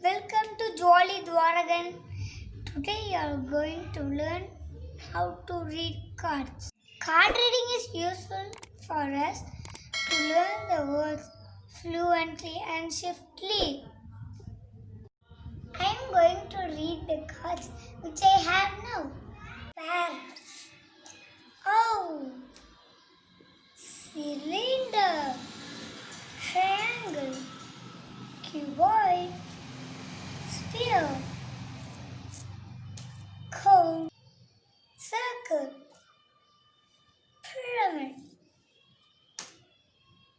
Welcome to Jolly Dwarakan. Today you are going to learn how to read cards. Card reading is useful for us to learn the words fluently and swiftly. I am going to read the cards which I have now. Parrot. Oh. Cylinder. Triangle. Cuboid. Sphere. Cone. Circle. Pyramid.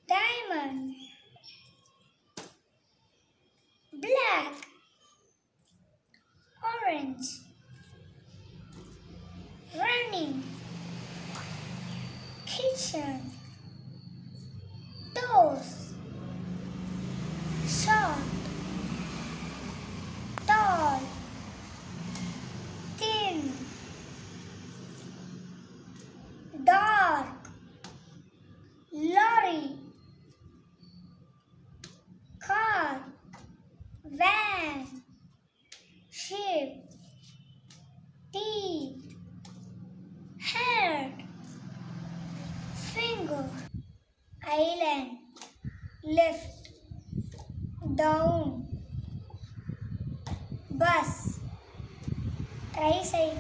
Diamond. Black. Orange. Running. Kitchen. Toes. Short. Tall. Thin. Dark. Lorry. Car. Van. Ship. Teeth. Head. Finger. Island. Lift. Down. Bus. Tricycle.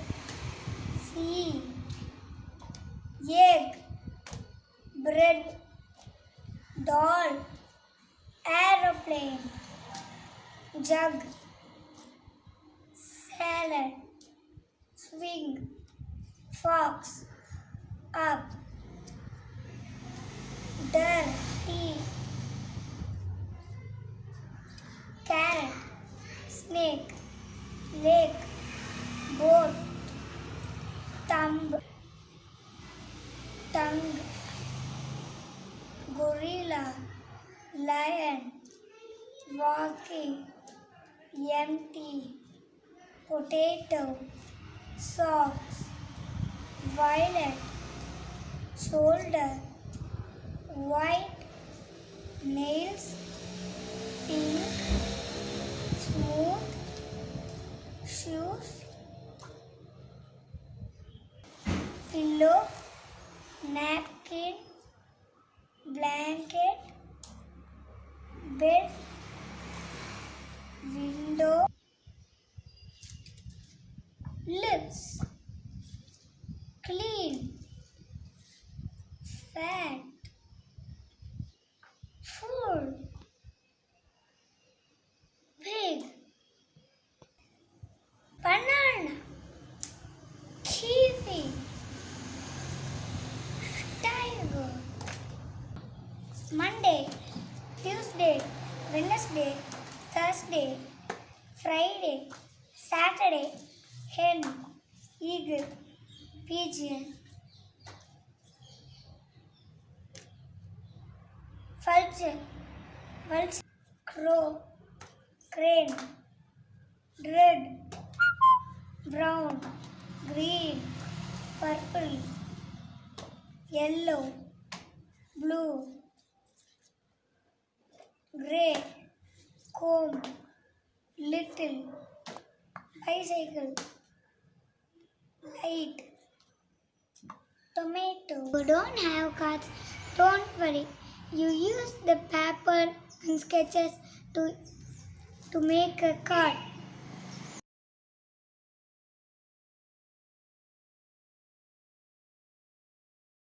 Sea. Egg. Bread. Doll. Aeroplane. Jug. Salad. Swing. Fox. Up. Dirty. Carrot. Snake. Lake. Boat. Thumb. Tongue. Gorilla. Lion. Walking. Empty. Potato. Socks. Violet. Shoulder. White. Nails. Pink. Smooth. Shoes. Pillow. Napkin. Blanket. Bed. Window. Lips. Clean. Fat. Full. Pig. Banana. Kiwi. Tiger. Monday. Tuesday. Wednesday. Thursday. Friday. Saturday. Hen. Eagle. Pigeon. Vulture. Vulture. Crow. Crane. Red. Brown. Green. Purple. Yellow. Blue. Grey. Comb. Little. Bicycle. Light. Tomato. You don't have cards, don't worry. You use the paper and sketches to make a card.